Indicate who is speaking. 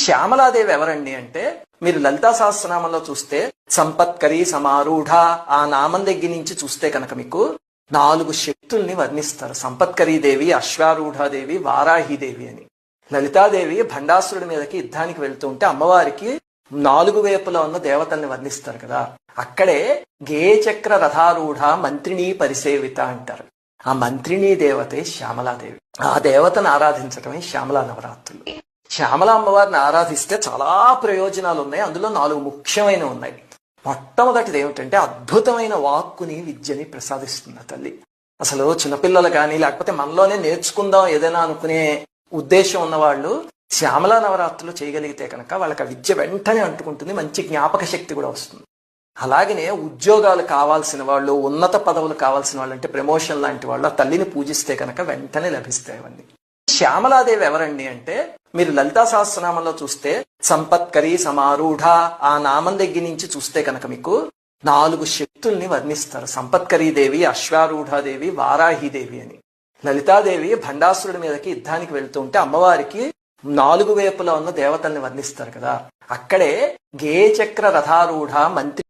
Speaker 1: శ్యామలాదేవి ఎవరండి అంటే, మీరు లలితా సహస్రనామంలో చూస్తే సంపత్కరి సమారూఢ ఆ నామం దగ్గర నుంచి చూస్తే కనుక మీకు 4 శక్తుల్ని వర్ణిస్తారు. సంపత్కరీదేవి, అశ్వారూఢాదేవి, వారాహిదేవి అని. లలితాదేవి భండాసురుడి మీదకి యుద్ధానికి వెళ్తూ ఉంటే అమ్మవారికి 4 వైపులా ఉన్న దేవతల్ని వర్ణిస్తారు కదా. అక్కడే గేయచక్ర రథారూఢ మంత్రిణీ పరిసేవిత అంటారు. ఆ మంత్రిణీ దేవతే శ్యామలాదేవి. ఆ దేవతను ఆరాధించటమే శ్యామలా నవరాత్రులు. శ్యామల అమ్మవారిని ఆరాధిస్తే చాలా ప్రయోజనాలు ఉన్నాయి. అందులో 4 ముఖ్యమైనవి ఉన్నాయి. మొట్టమొదటిది ఏమిటంటే అద్భుతమైన వాక్కుని, విద్యని ప్రసాదిస్తుంది తల్లి. అసలు చిన్నపిల్లలు కానీ లేకపోతే మనలోనే నేర్చుకుందాం ఏదైనా అనుకునే ఉద్దేశం ఉన్నవాళ్ళు శ్యామలా నవరాత్రులు చేయగలిగితే కనుక వాళ్ళకి ఆ విద్య వెంటనే అంటుకుంటుంది, మంచి జ్ఞాపక శక్తి కూడా వస్తుంది. అలాగనే ఉద్యోగాలు కావాల్సిన వాళ్ళు, ఉన్నత పదవులు కావాల్సిన వాళ్ళు, అంటే ప్రమోషన్ లాంటి వాళ్ళు ఆ తల్లిని పూజిస్తే కనుక వెంటనే లభిస్తాయి అవన్నీ. శ్యామలాదేవి ఎవరండి అంటే, మీరు లలితా సహస్రనామంలో చూస్తే సంపత్కరి సమారూఢ ఆ నామం దగ్గర నుంచి చూస్తే కనుక మీకు 4 శక్తుల్ని వర్ణిస్తారు. సంపత్కరీదేవి, అశ్వారూఢాదేవి, వారాహిదేవి అని. లలితాదేవి భండాసురుడి మీదకి యుద్ధానికి వెళ్తూ ఉంటే అమ్మవారికి 4 వైపులా ఉన్న దేవతల్ని వర్ణిస్తారు కదా. అక్కడే గేయచక్ర రథారూఢ మంత్రి